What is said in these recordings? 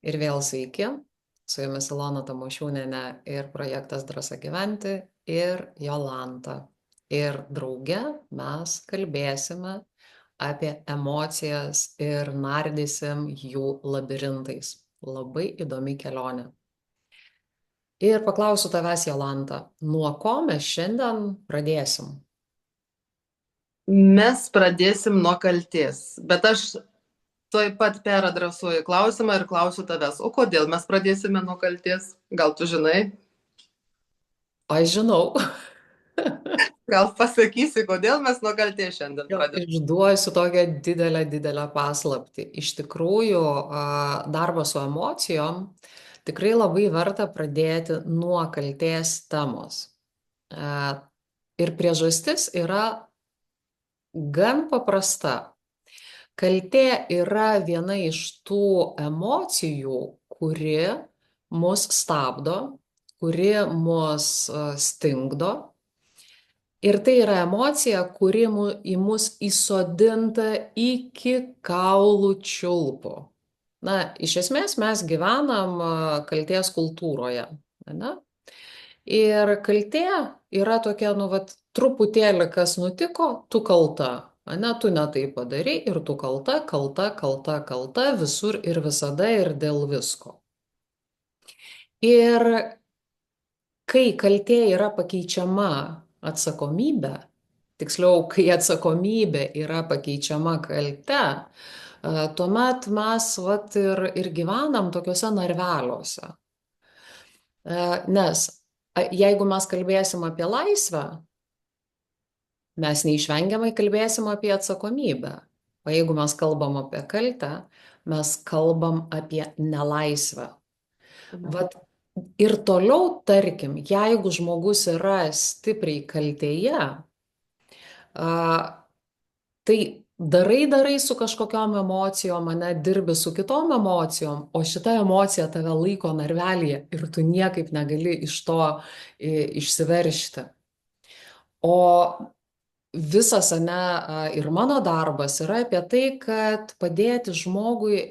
Ir vėl sveiki, su jumis Ilona Tamošiūnienė ir projektas Drąsa gyventi ir Jolanta. Ir drauge mes kalbėsime apie emocijas ir nardysim jų labirintais. Labai įdomi kelionė. Ir paklausiu tavęs, Jolanta, nuo ko mes šiandien pradėsim? Mes pradėsim nuo kaltės, bet aš tuoj pat peradresuoju klausimą ir klausiu tavęs, o kodėl mes pradėsime nuo kaltės? Gal tu žinai? Aš žinau. Gal pasakysi, kodėl mes nuo kaltės šiandien Jo, pradėsime? išduosiu tokią didelę paslaptį. Iš tikrųjų, darbas su emocijom tikrai labai verta pradėti nuo kaltės temos. Ir priežastis yra gan paprasta. Kaltė yra viena iš tų emocijų, kuri mus stabdo, kuri mus stingdo. Ir tai yra emocija, kuri į mus įsodinta iki kaulų čiulpų. Na, iš esmės mes gyvenam kaltės kultūroje. Ne? Ir kaltė yra tokia, nu, vat, truputėlį kas nutiko, tu kalta. Ne, tu ne tai padarai ir tu kalta, kalta visur ir visada ir dėl visko. Ir kai kaltė yra pakeičiama atsakomybė, tiksliau, kai atsakomybė yra pakeičiama kalte, tuomet mes vat ir gyvenam tokiuose narveliuose. Nes jeigu mes kalbėsim apie laisvę, mes neišvengiamai kalbėsim apie atsakomybę. O jeigu mes kalbam apie kaltę, mes kalbam apie nelaisvę. Vat ir toliau, tarkim, jeigu žmogus yra stipriai kaltėje, tai darai su kažkokiom emocijom, ane, dirbi su kitom emocijom, o šita emocija tave laiko narvelyje ir tu niekaip negali iš to išsiveržti. O visas, ane, ir mano darbas yra apie tai, kad padėti žmogui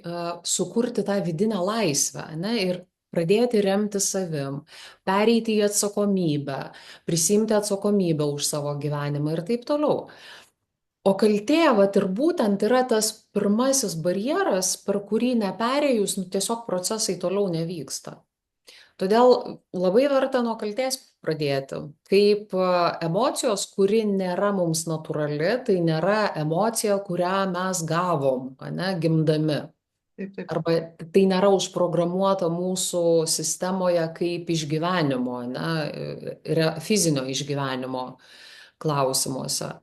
sukurti tą vidinę laisvę, ane, ir pradėti remti savim, pereiti į atsakomybę, prisimti atsakomybę už savo gyvenimą ir taip toliau. O kaltė, vat ir būtent yra tas pirmasis barjeras, per kurį neperėjus, nu, tiesiog procesai toliau nevyksta. Todėl labai verta nuo kaltės pradėti. Kaip emocijos, kuri nėra mums natūrali, tai nėra emocija, kurią mes gavom, ane, gimdami. Taip, taip. Arba tai nėra užprogramuota mūsų sistemoje kaip išgyvenimo, ne, fizinio išgyvenimo klausimuose.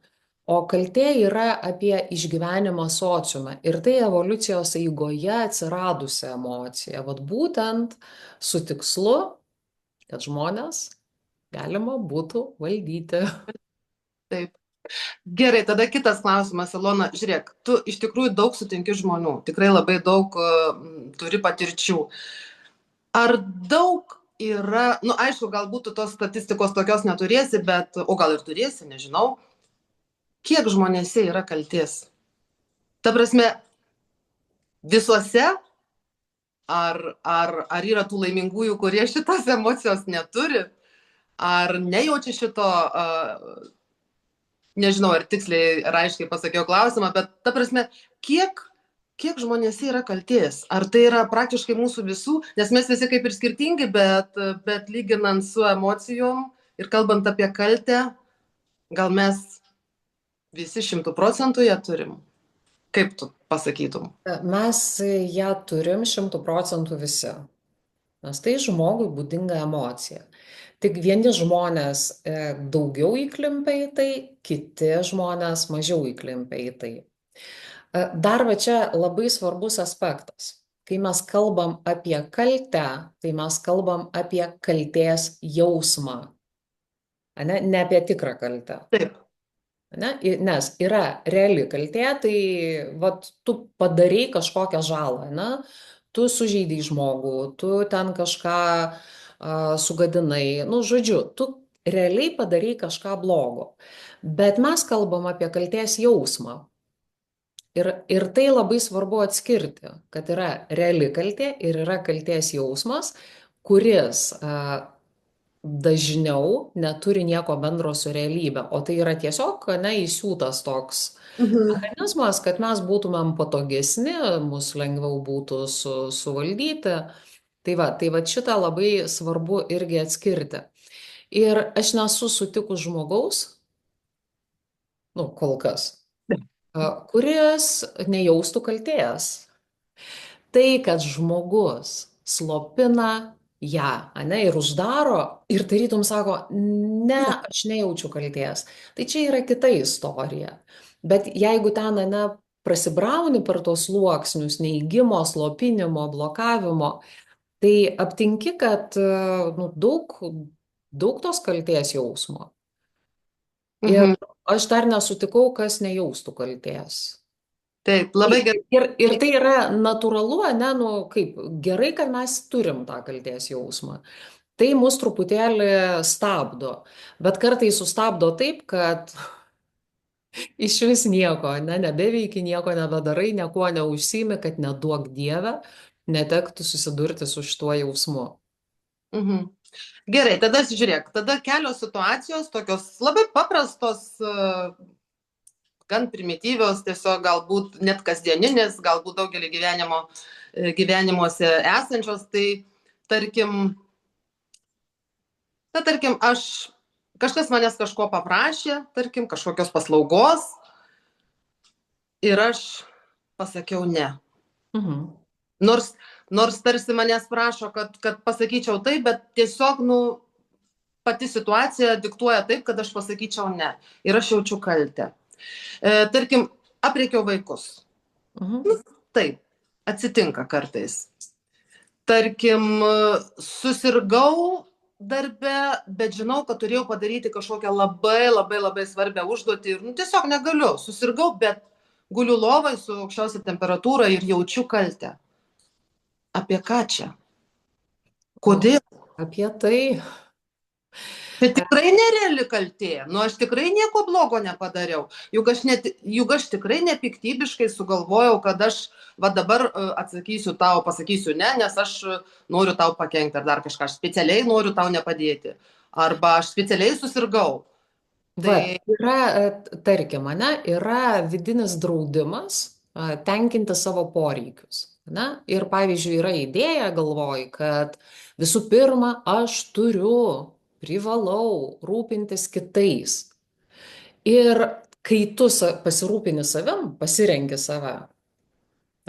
O kaltė yra apie išgyvenimą sociume. Ir tai evoliucijos eigoje atsiradusi emocija. Vat būtent su tikslu, kad žmonės galima būtų valdyti. Taip. Gerai, tada kitas klausimas, Ilona. Žiūrėk, tu iš tikrųjų daug sutinki žmonių, tikrai labai daug turi patirčių. Ar daug yra, nu aišku, galbūt tu tos statistikos tokios neturėsi, bet, o gal ir turėsi, nežinau, kiek žmonėse yra kaltės? Ta prasme, visuose ar yra tų laimingųjų, kurie šitos emocijos neturi, ar nejaučia šito, nežinau, ar tiksliai ir aiškiai pasakiau klausimą, bet ta prasme, kiek žmonėse yra kaltės? Ar tai yra praktiškai mūsų visų, nes mes visi kaip ir skirtingi, bet lyginant su emocijom ir kalbant apie kaltę, gal mes visi 100% ją turim? Kaip tu pasakytum? Mes ją turim 100% visi, nes tai žmogui būdinga emocija. Tik vieni žmonės daugiau įklimpia į tai, kiti žmonės mažiau įklimpia į tai. Dar va čia labai svarbus aspektas. Kai mes kalbam apie kaltę, tai mes kalbam apie kaltės jausmą, ne apie tikrą kaltę. Taip. Ne? Nes yra reali kaltė, tai vat, tu padarai kažkokią žalą, ne? Tu sužeidai žmogų, tu ten kažką sugadinai, nu, žodžiu, tu realiai padarai kažką blogo. Bet mes kalbam apie kaltės jausmą. Ir tai labai svarbu atskirti, kad yra reali kaltė ir yra kaltės jausmas, kuris dažniau neturi nieko bendro su realybe, o tai yra tiesiog, na, įsiūtas toks Mhm. mechanizmas, kad mes būtumėm patogesni, mus lengviau būtų suvaldyti. Tai va šitą labai svarbu irgi atskirti. Ir aš nesu sutikus žmogaus, nu, kol kas, kuris nejaustų kaltės. Tai, kad žmogus slopina ją, ane, ir uždaro, ir tarytum sako, ne, aš nejaučiu kaltės. Tai čia yra kita istorija. Bet jeigu ten, ane, prasibrauni per tos sluoksnius, neigimo, slopinimo, blokavimo, tai aptinki, kad nu, daug tos kaltės jausmo. Ir Mhm. aš dar nesutikau, kas nejaustų kaltės. Taip, Tai labai gerai. ir tai yra natūralu, ne, nu kaip gerai, kad mes turim tą kaltės jausmą. Tai mus truputėlį stabdo, bet kartais sustabdo taip, kad iš vis nieko, ne, nebeveiki, nieko nebedarai, niekuo neužsimi, kad neduok Dieve, netektų susidurti su šituo jausmu. Mhm. Gerai, tada žiūrėk, tada kelios situacijos, tokios labai paprastos, gan primityvios, tiesiog galbūt net kasdieninės, galbūt daugelį gyvenimuose esančios. Tai tarkim, aš kažkas manęs kažko paprašė, tarkim, kažkokios paslaugos ir aš pasakiau ne. Mhm. Nors tarsi manęs prašo, kad pasakyčiau taip, bet tiesiog, nu, pati situacija diktuoja taip, kad aš pasakyčiau ne. Ir aš jaučiu kaltę. Tarkim, apriekiau vaikus. Mhm. Taip, atsitinka kartais. Tarkim, susirgau darbe, bet žinau, kad turėjau padaryti kažkokią labai, labai, labai svarbią užduotį ir, nu, tiesiog negaliu. Susirgau, bet guliu lovai su aukščiausia temperatūra ir jaučiu kaltę. Apie ką čia? Nu, Kodėl? apie tai. Tai tikrai nereali kaltė. Nu, aš tikrai nieko blogo nepadariau. Juk aš tikrai nepiktybiškai sugalvojau, kad aš va dabar atsakysiu tau, pasakysiu ne, nes aš noriu tau pakenkti ar dar kažką. Aš specialiai noriu tau nepadėti. Arba aš specialiai susirgau. Va, Tai yra, tarkim, ane, yra vidinis draudimas tenkinti savo poreikius. Ne? Ir pavyzdžiui, yra idėja galvoj, kad visų pirma, aš turiu, privalau rūpintis kitais. Ir kai tu pasirūpini savim, pasirenki save,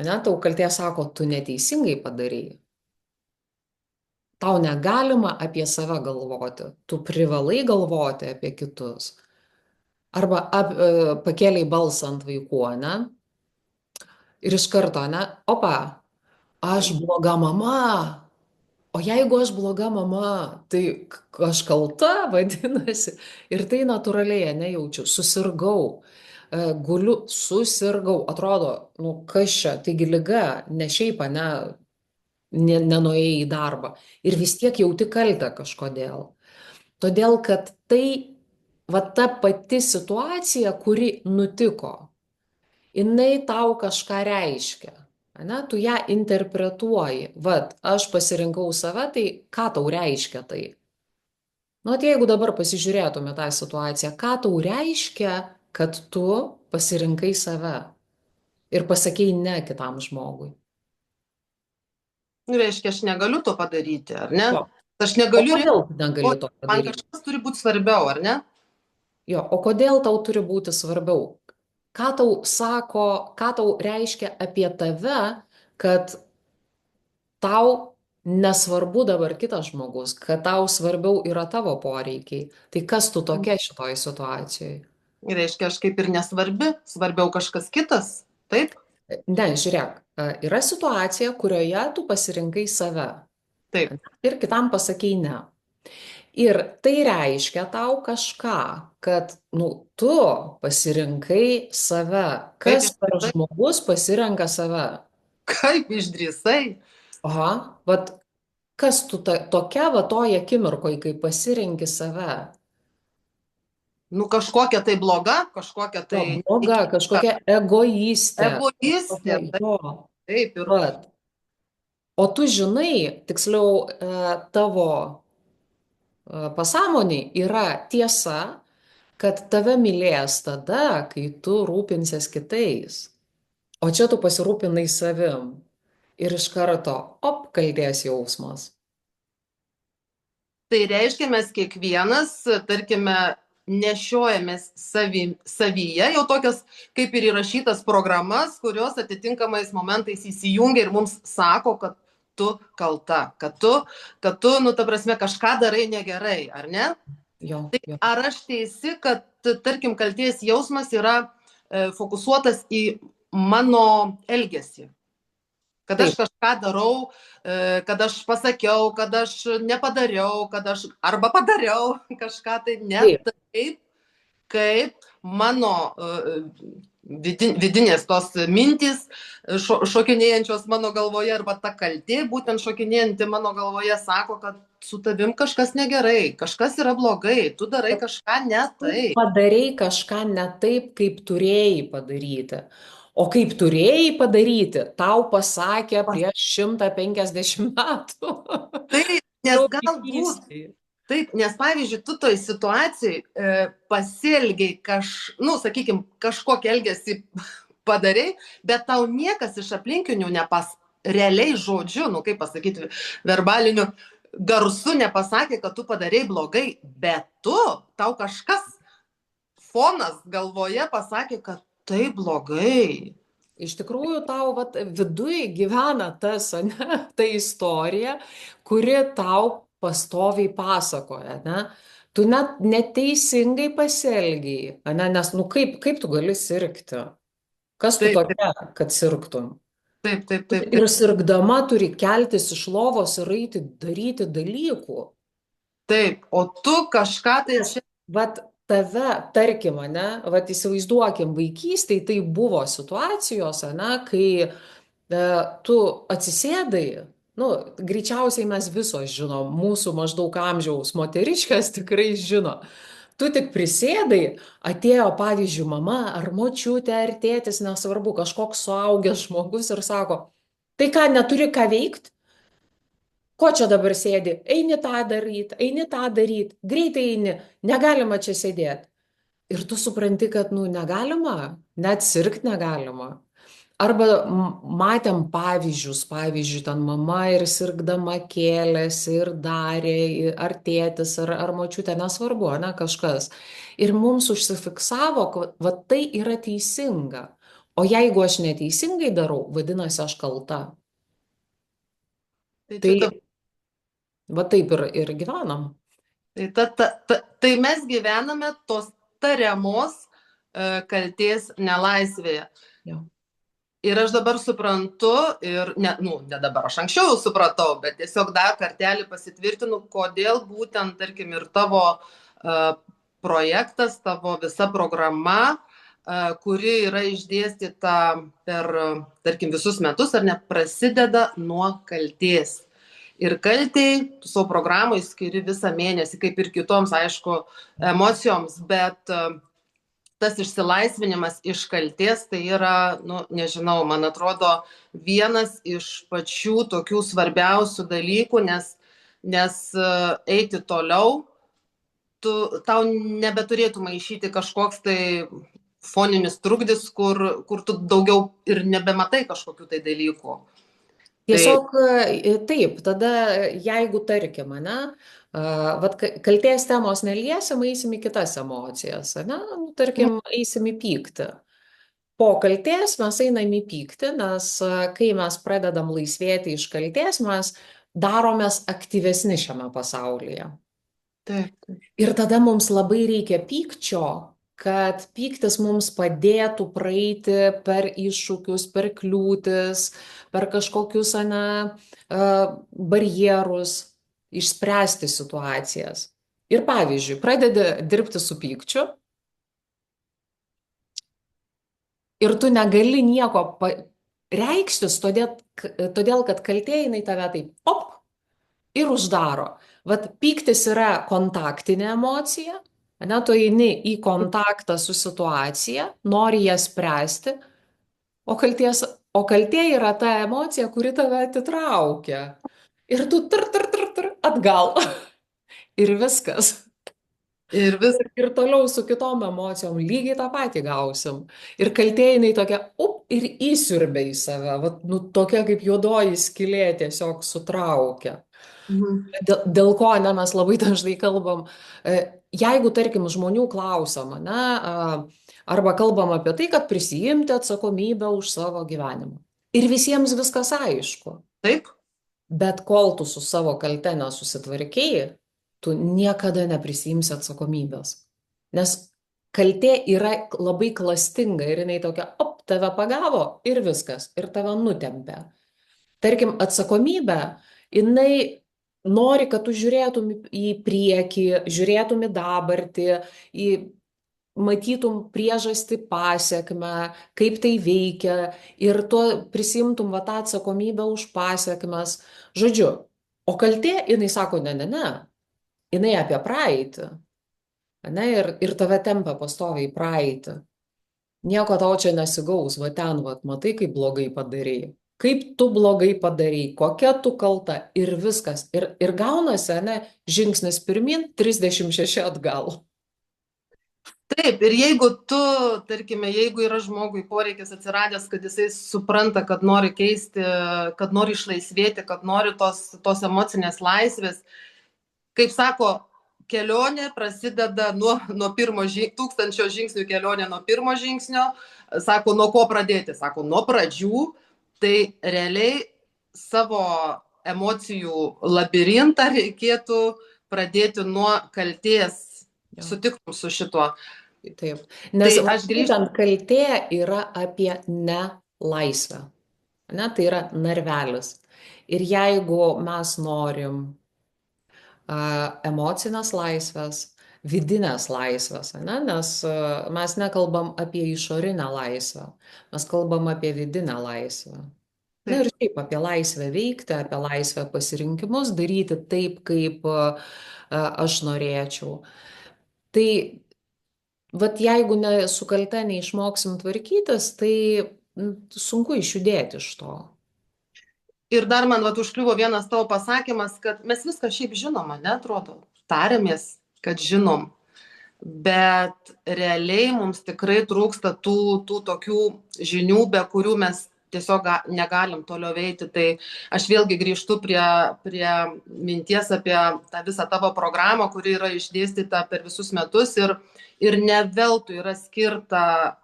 ne, tau kaltė sako, tu neteisingai padarėjai. Tau negalima apie save galvoti, tu privalai galvoti apie kitus. Arba pakėlei balsą ant vaikų, ne? Ir iš karto, ne? Opa, aš bloga mama. O jeigu aš bloga mama, tai aš kalta, vadinasi. Ir tai natūraliai, nejaučiu. Susirgau. Guliu, susirgau. Atrodo, nu kas čia, taigi liga, ne šiaip, ne, nenuėjai į darbą. Ir vis tiek jauti kaltę kažkodėl. Todėl, kad tai, va ta pati situacija, kuri nutiko, jinai tau kažką reiškia. Ane? Tu ją interpretuoji. Vat, aš pasirinkau save, tai ką tau reiškia tai? Nu, tai jeigu dabar pasižiūrėtume tą situaciją, ką tau reiškia, kad tu pasirinkai save ir pasakėjai ne kitam žmogui? reiškia, aš negaliu to padaryti, ar ne? Jo. Aš O negaliu, kodėl tu negali to man padaryti? kažkas turi būti svarbiau, ar ne? Jo, o kodėl tau turi būti svarbiau? Ką tau sako, ką tau reiškia apie tave, kad tau nesvarbu dabar kitas žmogus, kad tau svarbiau yra tavo poreikiai. Tai kas tu tokia šitoj situacijai? Reiškia, aš kaip ir nesvarbi, svarbiau kažkas kitas. Taip? Ne, žiūrėk, yra situacija, kurioje tu pasirinkai save Taip. ir kitam pasakei ne. Ir tai reiškia tau kažką, kad, nu, tu pasirinkai save. Kaip Kas per išdrįsai? žmogus pasirenka save? Kaip išdrįsai? Aha, vat kas tu tokia va toje akimirkoje, kai pasirenki save? Nu, kažkokia tai bloga, kažkokia tai Bloga, neteisinga, kažkokia egoistė, egoistė, kažkokia taip, jo. taip ir Vat. O tu žinai, tiksliau, tavo pasąmoniai yra tiesa, kad tave mylės tada, kai tu rūpinsies kitais. O čia tu pasirūpinai savim. Ir iš karto, op, kaltės jausmas. tai reiškia, mes kiekvienas, tarkime, nešiojamės savyje jau tokias kaip ir įrašytas programas, kurios atitinkamais momentais įsijungia ir mums sako, kad tu kalta, kad tu, nu, ta prasme, kažką darai negerai, ar ne? Jo, Tai jo. ar aš teisi, kad, tarkim, kalties jausmas yra fokusuotas į mano elgesį? Kad aš Taip, kažką darau, kad aš pasakiau, kad aš nepadariau, kad aš arba padariau kažką tai ne taip. taip, kaip mano vidinės tos mintys šokinėjančios mano galvoje arba ta kaltė būtent šokinėjanti mano galvoje sako, kad su tavim kažkas negerai, kažkas yra blogai, tu darai kažką ne Tu taip. padarei kažką ne taip, kaip turėjai padaryti. O kaip turėjai padaryti, tau pasakė prieš 150 metų. Tai nes Jau galbūt vaikystėje. taip, nes pavyzdžiui, tu toj situacijai pasielgiai nu, sakykime, kažkokį elgesį padarai, bet tau niekas iš aplinkinių realiai žodžiu, nu kaip pasakyti, verbaliniu garsu nepasakė, kad tu padarai blogai, bet tau kažkas fonas galvoje pasakė, kad tai blogai. Iš tikrųjų, tau vat, viduj gyvena tas, ne, ta istorija, kuri tau pastoviai pasakoja, ne? Tu net neteisingai pasielgiai, ne? Nes, nu, kaip tu gali sirgti? Kas tu Taip, tokia, kad sirgtum? taip, taip, taip, Ir taip, sirgdama turi keltis iš lovos ir eiti daryti dalykų. taip, o tu kažką tai Nes, čia. vat, tave, tarkim, ne, vat įsivaizduokim, vaikystėje tai buvo situacijos, ne, kai tu atsisėdai, nu, greičiausiai mes visos žinom, mūsų maždaug amžiaus moteriškės tikrai žino. Tu tik prisėdai, atėjo, pavyzdžiui, mama ar močiutė ar tėtis, nesvarbu, kažkoks suaugęs žmogus ir sako, tai ką, neturi ką veikti? Ko čia dabar sėdi? Eini tą daryti, eini tą daryti, greitai eini, negalima čia sėdėti. Ir tu supranti, kad, nu, negalima, net sirgti negalima. Arba matėm pavyzdžius, pavyzdžiui, ten mama ir sirgdama kėlėsi ir darė, ar tėtis, ar močiutė, nesvarbu, ne kažkas. Ir mums užsifiksavo, kad va, tai yra teisinga. O jeigu aš neteisingai darau, vadinasi, aš kalta. Tai čia ta. Tai va taip ir gyvenam. Tai mes gyvename tos tariamos kalties nelaisvėje. Jo. Ir aš dabar suprantu, ir ne dabar, aš anksčiau jau supratau, bet tiesiog dar kartelį pasitvirtinu, kodėl būtent, tarkim, ir tavo projektas, tavo visa programa, kuri yra išdėstyta per, tarkim, visus metus, ar ne, prasideda nuo kalties. Ir kaltei tu savo programai skiri visą mėnesį, kaip ir kitoms, aišku, emocijoms, bet tas išsilaisvinimas iš kalties tai yra, nu, nežinau, man atrodo, vienas iš pačių tokių svarbiausių dalykų, nes eiti toliau, tau nebeturėtų maišyti kažkoks tai foninis trukdis, kur tu daugiau ir nebematai kažkokių tai dalykų. Tiesiog taip, tada jeigu tarkim, ne, vat kaltės temos neliesim, eisim į kitas emocijas, ne, nu, tarkim, eisim į pyktį. Po kaltės mes einam į pyktį, nes kai mes pradedam laisvėti iš kaltės, mes daromės aktyvesni šiame pasaulyje. Taip, taip. Ir tada mums labai reikia pykčio, kad pyktis mums padėtų praeiti per iššūkius, per kliūtis, per kažkokius barjerus, išspręsti situacijas. Ir pavyzdžiui, pradedi dirbti su pykčiu ir tu negali nieko reikštis, todėl kad kaltė jinai tave taip, op, ir uždaro. Vat pyktis yra kontaktinė emocija. Ane, tu eini į kontaktą su situacija, nori ją spręsti, o kaltė yra ta emocija, kuri tave atitraukia. Ir tu atgal. Ir viskas. Ir vis, Ir toliau su kitom emocijom lygiai tą patį gausim. Ir kaltė jinai tokia, ir įsiurbia į save. Vat, nu, tokia kaip juodoji skylė tiesiog sutraukia. mhm. Dėl ko, ne, mes labai dažnai kalbam, jeigu, tarkim, žmonių klausama, ne, arba kalbam apie tai, kad prisijimti atsakomybę už savo gyvenimą. Ir visiems viskas aišku. Taip, Bet kol tu su savo kalte nesusitvarkėjai, tu niekada neprisijimsi atsakomybės. Nes kaltė yra labai klastinga ir jinai tokia, tave pagavo ir viskas, ir tave nutempia. Tarkim, atsakomybė, jinai nori, kad tu žiūrėtum į priekį, žiūrėtum į dabartį, į matytum priežastį, pasiekmę, kaip tai veikia ir tuo prisimtum va tą atsakomybę už pasiekmes. Žodžiu, o kaltė, jinai sako, ne, jinai apie praeitį, ne, ir tave tempia pastoviai į praeitį. Nieko tau čia nesigaus, va ten, va, matai, kaip blogai padarėjai. Kaip tu blogai padarėjai, kokia tu kalta ir viskas. Ir gaunasi, ne, žingsnis pirmin, 36 atgal. taip. Ir jeigu tu, tarkime, jeigu yra žmogui poreikis atsiradęs, kad jisai supranta, kad nori keisti, kad nori išlaisvėti, kad nori tos emocinės laisvės, kaip sako, kelionė prasideda nuo pirmo tūkstančio žingsnių kelionė nuo pirmo žingsnio. Sako, nuo ko pradėti? Sako, nuo pradžių. Tai realiai savo emocijų labirintą reikėtų pradėti nuo kaltės. Jo. Sutiktum su šituo. Taip. Tai Nes va, aš grįžtu. būtent kaltė yra apie nelaisvę. Ne, tai yra narvelis. Ir jeigu mes norim emocinės laisvės, vidinės laisvės, ne? Nes mes nekalbam apie išorinę laisvę, mes kalbam apie vidinę laisvę. Na ir Taip. šiaip apie laisvę veikti, apie laisvę pasirinkimus, daryti taip, kaip aš norėčiau. Tai vat jeigu su kalte neišmoksim tvarkytis, tai sunku išjudėti iš to. Ir dar man užkliuvo vienas tavo pasakymas, kad mes viską šiaip žinom, neatrodo. Tarėmės, kad žinom. Bet realiai mums tikrai trūksta tų tokių žinių, be kurių mes tiesiog negalim toliau eiti. Tai aš vėlgi grįžtu prie minties apie tą visą tavo programą, kuri yra išdėstyta per visus metus ir ne veltui yra skirta,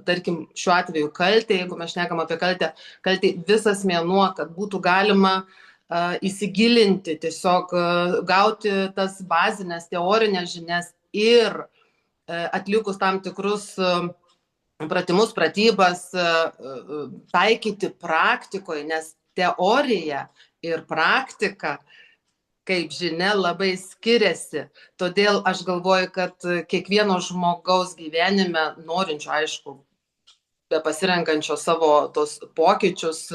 tarkim, šiuo atveju kaltė, jeigu mes šnekam apie kaltė visas mėnuo, kad būtų galima įsigilinti, tiesiog gauti tas bazinės teorinės žinias ir atlikus tam tikrus pratimus, pratybas, taikyti praktikoje, nes teorija ir praktika, kaip žinia, labai skiriasi. Todėl aš galvoju, kad kiekvieno žmogaus gyvenime, norinčio, aišku, be pasirenkančio savo tos pokyčius,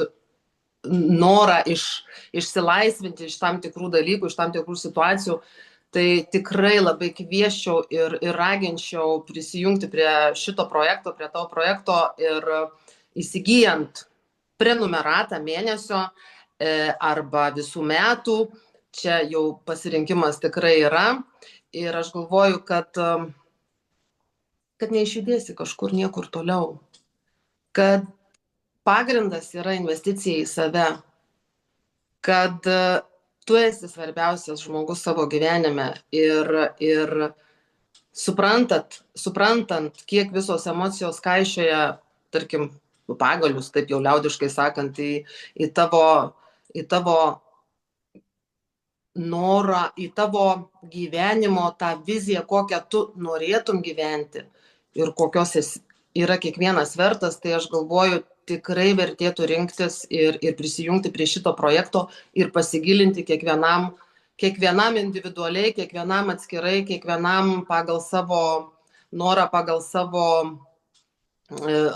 norą išsilaisvinti iš tam tikrų dalykų, iš tam tikrų situacijų, tai tikrai labai kvieščiau ir raginčiau prisijungti prie šito projekto, prie tavo projekto ir įsigijant prenumeratą mėnesio arba visų metų, čia jau pasirinkimas tikrai yra. Ir aš galvoju, kad neišjudėsi kažkur niekur toliau. Kad pagrindas yra investicija į save. Kad tu esi svarbiausias žmogus savo gyvenime ir suprantant, kiek visos emocijos kaišioja, tarkim, pagalius, taip jau liaudiškai sakant, į tavo norą, į tavo gyvenimo tą viziją, kokią tu norėtum gyventi ir kokios yra kiekvienas vertas, tai aš galvoju, tikrai vertėtų rinktis ir prisijungti prie šito projekto ir pasigilinti kiekvienam individualiai, kiekvienam atskirai, kiekvienam pagal savo norą, pagal savo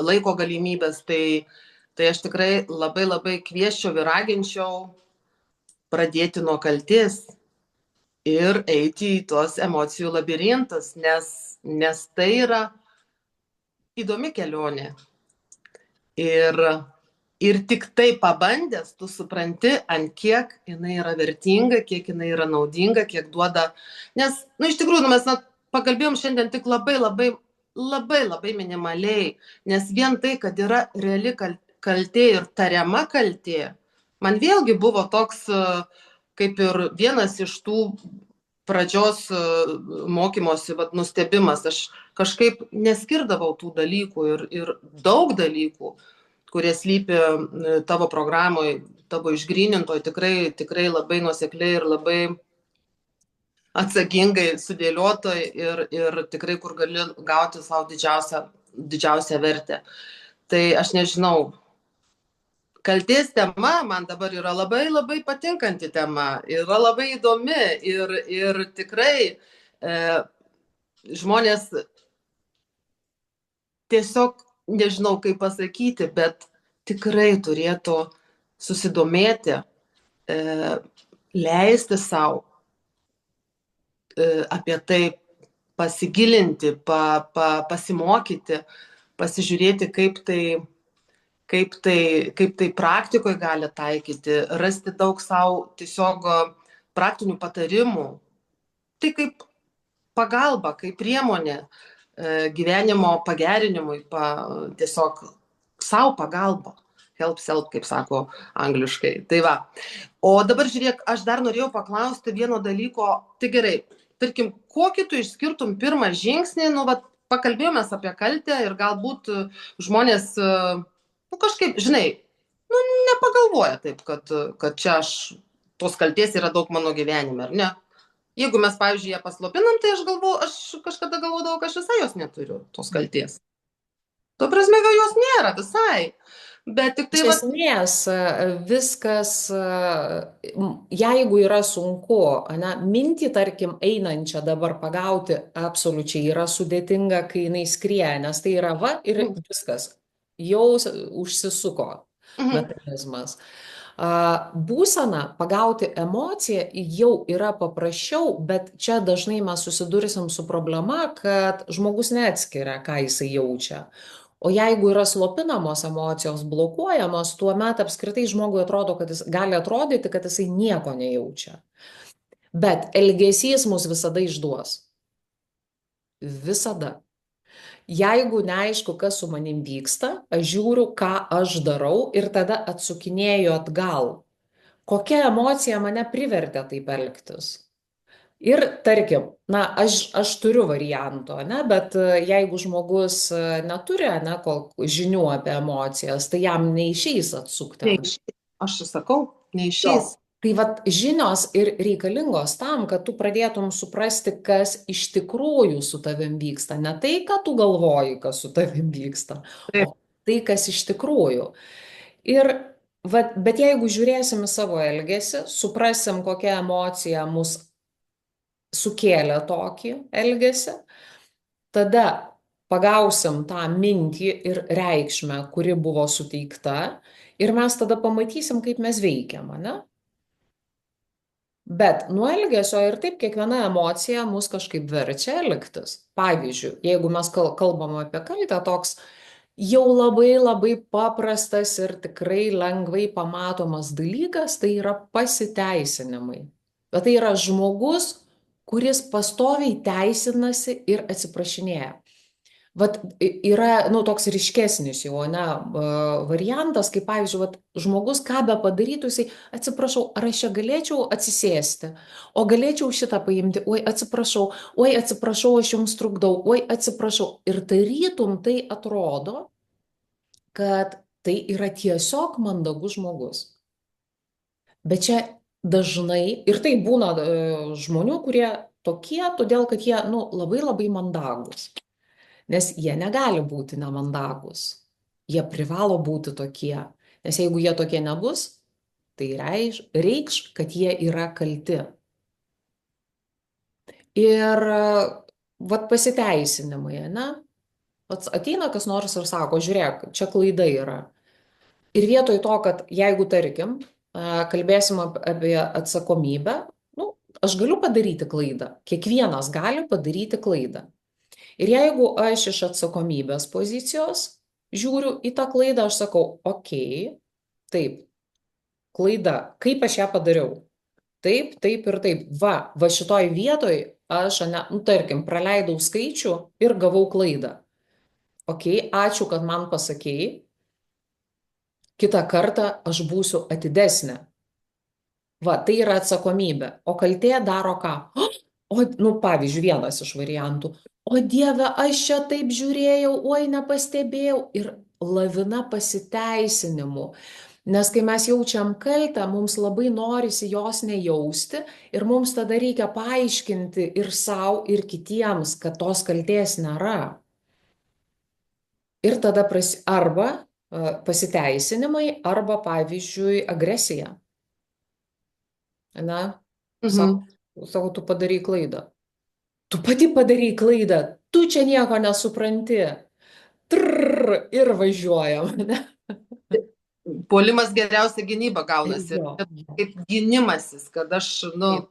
laiko galimybės. Tai aš tikrai labai labai kvieščiau ir raginčiau pradėti nuo kaltės ir eiti į tuos emocijų labirintus, nes tai yra įdomi kelionė. Ir, ir tik tai pabandęs, tu supranti, ant kiek jinai yra vertinga, kiek jinai yra naudinga, kiek duoda. Nes, iš tikrųjų, mes pakalbėjom šiandien tik labai minimaliai, nes vien tai, kad yra reali kaltė ir tariama kaltė, man vėlgi buvo toks, kaip ir vienas iš tų pradžios mokymosi nustebimas. Aš kažkaip neskirdavau tų dalykų ir daug dalykų, kurie slypi tavo programoje, tavo išgrynintoj, tikrai labai nuosekliai ir labai atsakingai sudėliotoj ir tikrai kur gali gauti savo didžiausią vertę. Tai aš nežinau, kaltės tema man dabar yra labai patinkanti tema, yra labai įdomi ir tikrai žmonės tiesiog nežinau kaip pasakyti, bet tikrai turėtų susidomėti, leisti savo apie tai pasigilinti, pasimokyti, pasižiūrėti, kaip tai praktikoje gali taikyti, rasti daug savo tiesiog praktinių patarimų. Tai kaip pagalba, kaip priemonė gyvenimo pagerinimui, tiesiog savo pagalba. Help self, kaip sako angliškai. Tai va. O dabar žiūrėk, aš dar norėjau paklausti vieno dalyko. Tai gerai, tarkim, kokį tu išskirtum pirmą žingsnį, pakalbėjome apie kaltę ir galbūt žmonės, kažkaip, žinai, nepagalvoja taip, kad čia tos kaltės yra daug mano gyvenime, ar ne? Jeigu mes, pavyzdžiui, ją paslopinam, tai aš kažkada galvodavau, kad aš visai jos neturiu, tos kaltės. Tuo prasme, kad jos nėra visai. Bet tik tai... Iš esmės, viskas, jeigu yra sunku, mintį, tarkim, einančią dabar pagauti absoliučiai yra sudėtinga, kai jinai skrieja, nes tai yra ir viskas, jau užsisuko mechanizmas. Būseną pagauti emociją jau yra paprasčiau, bet čia dažnai mes susidursim su problema, kad žmogus neatskiria, ką jisai jaučia. O jeigu yra slopinamos emocijos, blokuojamos, tuomet apskritai žmogui atrodo, kad jis gali atrodyti, kad jisai nieko nejaučia. Bet elgesys mus visada išduos. Visada. Jeigu neaišku, kas su manim vyksta, aš žiūriu, ką aš darau ir tada atsukinėju atgal. Kokia emocija mane privertė taip elgtis? Ir tarkim, aš turiu variantų, bet jeigu žmogus neturi žinių apie emocijas, tai jam neišeis atsukti. Aš sakau, neišeis. Tai žinios ir reikalingos tam, kad tu pradėtum suprasti, kas iš tikrųjų su tavim vyksta. Ne tai, ką tu galvoji, kas su tavim vyksta, o tai, kas iš tikrųjų. Bet jeigu žiūrėsim į savo elgesį, suprasim, kokia emocija mus sukėlė tokį elgesį, tada pagausim tą mintį ir reikšmę, kuri buvo suteikta, ir mes tada pamatysim, kaip mes veikiam, ne? Bet nuo elgesio ir taip kiekviena emocija mus kažkaip verčia elgtis. Pavyzdžiui, jeigu mes kalbam apie kaltę, toks jau labai paprastas ir tikrai lengvai pamatomas dalykas, tai yra pasiteisinimai. Bet tai yra žmogus, kuris pastoviai teisinasi ir atsiprašinėja. Yra toks ryškesnis jau variantas, kaip pavyzdžiui, žmogus ką be padarytų, jisai atsiprašau, ar aš čia galėčiau atsisėsti, o galėčiau šitą paimti, oi atsiprašau, aš jums trukdau, oi atsiprašau. Ir tarytum tai atrodo, kad tai yra tiesiog mandagus žmogus. Bet čia dažnai, ir tai būna žmonių, kurie tokie, todėl kad jie labai mandagus. Nes jie negali būti nemandagus. Jie privalo būti tokie. Nes jeigu jie tokie nebus, tai reikš, kad jie yra kalti. Ir pasiteisinimai, ne? Ateina kas nors ir sako, žiūrėk, čia klaida yra. Ir vietoj to, kad jeigu, tarkim, kalbėsim apie atsakomybę, aš galiu padaryti klaidą. Kiekvienas gali padaryti klaidą. Ir jeigu aš iš atsakomybės pozicijos žiūriu į tą klaidą, aš sakau, okei, taip, klaida, kaip aš ją padariau? Taip, taip ir taip. Va šitoj vietoj aš, ne, nu, tarkim, praleidau skaičių ir gavau klaidą. Okei, ačiū, kad man pasakėjai. Kitą kartą aš būsiu atidesnė. Va, tai yra atsakomybė. O kaltė daro ką? O, nu, pavyzdžiui, vienas iš variantų. O Dieve, aš čia taip žiūrėjau, oi, nepastebėjau. Ir lavina pasiteisinimų. Nes kai mes jaučiam kaltę, mums labai norisi jos nejausti ir mums tada reikia paaiškinti ir savo, ir kitiems, kad tos kaltės nėra. Ir tada arba pasiteisinimai, arba, pavyzdžiui, agresija. Na, sako, tu padarai klaidą. Tu pati padarai klaidą, tu čia nieko nesupranti. Trrr, ir važiuojam. Ne? Puolimas geriausia gynyba gaunasi. Jo. Kaip gynimasis, kad aš, nu,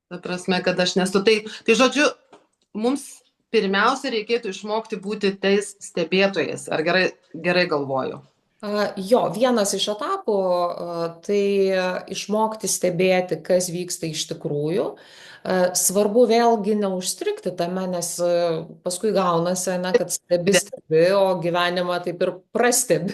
ta prasme, kad aš nesu. Tai žodžiu, mums pirmiausia reikėtų išmokti būti tais stebėtojais. Ar gerai galvoju? Jo, vienas iš etapų tai išmokti stebėti, kas vyksta iš tikrųjų. Svarbu vėlgi neužstrikti tame, nes paskui gaunasi, ne, kad stebi, o gyvenimą taip ir prastebi.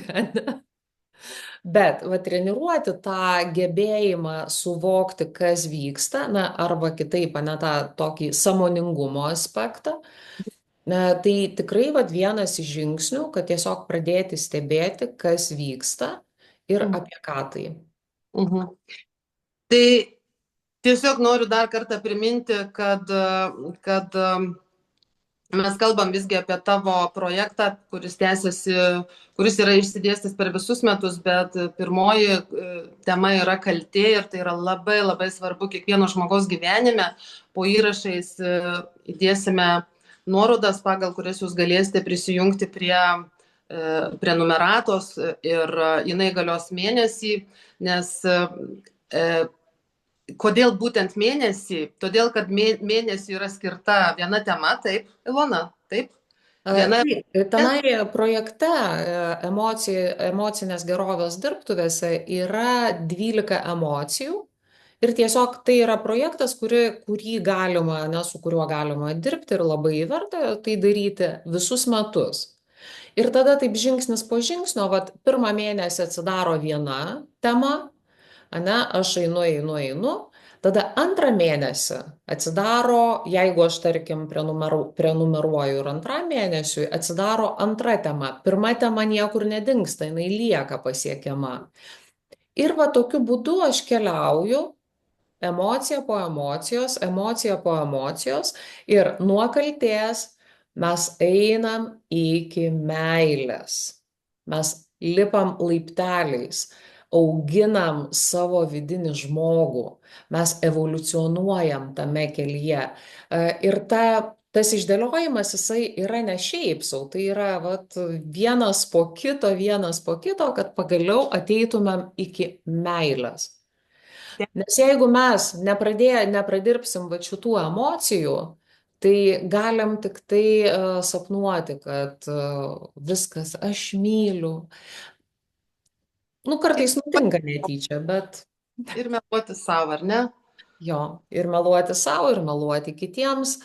Bet va, treniruoti tą gebėjimą suvokti, kas vyksta, na, arba kitaip, ne tą tokį sąmoningumo aspektą. Tai tikrai vat, vienas iš žingsnių, kad tiesiog pradėti stebėti, kas vyksta ir apie ką tai. Tai tiesiog noriu dar kartą priminti, kad mes kalbam visgi apie tavo projektą, kuris tęsiasi, kuris yra išsidėstęs per visus metus, bet pirmoji tema yra kaltė ir tai yra labai labai svarbu kiekvieno žmogaus gyvenime. Po įrašais įdėsime nuorodas, pagal kurias jūs galėsite prisijungti prie numeratos ir jinai galios mėnesį, nes kodėl būtent mėnesį? Todėl, kad mėnesį yra skirta viena tema, taip, Ilona, taip? Tenai projekte emocinės gerovės dirbtuvėse yra 12 emocijų. Ir tiesiog tai yra projektas, kurį galima, ne, su kuriuo galima dirbti ir labai verta tai daryti visus metus. Ir tada taip žingsnis po žingsnio, vat, pirmą mėnesį atsidaro viena tema, ane, aš einu, tada antrą mėnesį atsidaro, jeigu aš, tarkim, prenumeruoju ir antram mėnesiui, atsidaro antra tema. Pirma tema niekur nedingsta, jinai lieka pasiekiama. Ir va tokiu būdu aš keliauju emocija po emocijos ir nuo kaltės mes einam iki meilės. Mes lipam laipteliais, auginam savo vidinį žmogų, mes evoliucionuojam tame kelyje. Ir tas išdėliojimas, jisai yra ne šiaip sau, tai yra vat, vienas po kito, kad pagaliau ateitumėm iki meilės. Nes jeigu mes nepradirbsim va šitų emocijų, tai galim tik tai sapnuoti, kad viskas, aš myliu. Nu, kartais nutinka netyčia, bet... Ir meluoti savo, ar ne? Jo, ir meluoti savo, ir meluoti kitiems.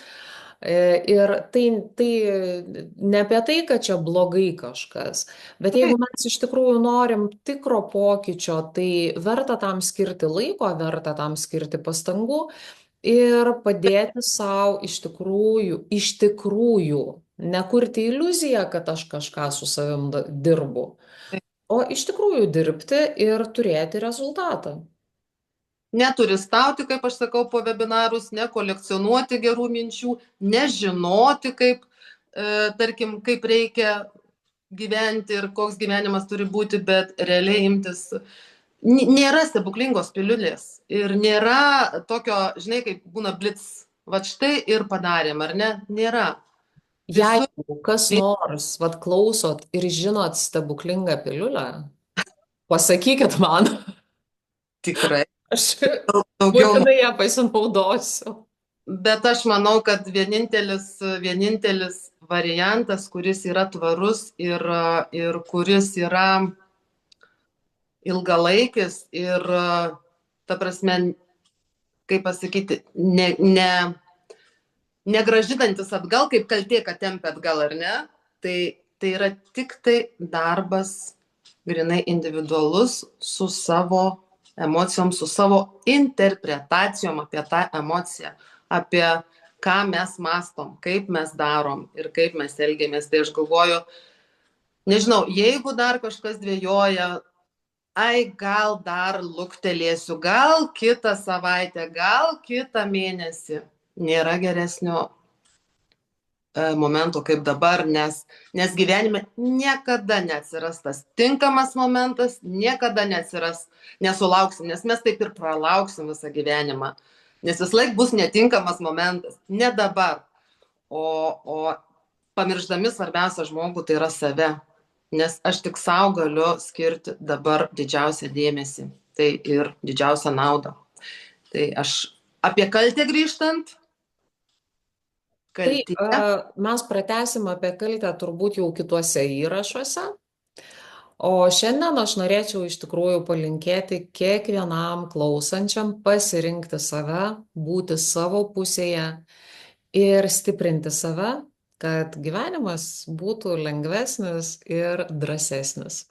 Ir tai ne apie tai, kad čia blogai kažkas, bet jeigu mes iš tikrųjų norim tikro pokyčio, tai verta tam skirti laiko, verta tam skirti pastangų ir padėti savo iš tikrųjų nekurti iliuziją, kad aš kažką su savim dirbu, o iš tikrųjų dirbti ir turėti rezultatą. Neturistauti, kaip aš sakau, po webinarus, nekolekcionuoti gerų minčių, nežinoti, tarkim, kaip reikia gyventi ir koks gyvenimas turi būti, bet realiai imtis. Nėra stebuklingos piliulės ir nėra tokio, žinai, kaip būna blitz, va štai ir padarėm, ar ne? Nėra. Jeigu kas nors, vat klausot ir žinot stebuklingą piliulę, pasakykit man. Tikrai. Aš Daugiau, būtinai ją pasinaudosiu. bet aš manau, kad vienintelis variantas, kuris yra tvarus ir kuris yra ilgalaikis ir, ta prasme, kaip pasakyti, negražinantis atgal, kaip kaltė, kad tempia atgal, ar ne? Tai yra tik tai darbas grinai individualus su savo emocijom, su savo interpretacijom apie tą emociją, apie ką mes mastom, kaip mes darom ir kaip mes elgiamės. Tai aš galvoju, nežinau, jeigu dar kažkas dvėjoja, ai, gal dar luktelėsiu, gal kitą savaitę, gal kitą mėnesį, nėra geresnio momento kaip dabar, nes gyvenime niekada neatsiras tas tinkamas momentas, niekada neatsiras, nesulauksim, nes mes taip ir pralauksim visą gyvenimą, nes vis laik bus netinkamas momentas, ne dabar, o pamirždami svarbiausią žmogų, tai yra save, nes aš tik savo galiu skirti dabar didžiausią dėmesį, tai ir didžiausią naudą. Tai aš apie kaltę grįžtant, Tai kaltė. mes pratęsim apie kaltę turbūt jau kituose įrašuose. O šiandien aš norėčiau iš tikrųjų palinkėti kiekvienam klausančiam pasirinkti save, būti savo pusėje ir stiprinti save, kad gyvenimas būtų lengvesnis ir drąsesnis.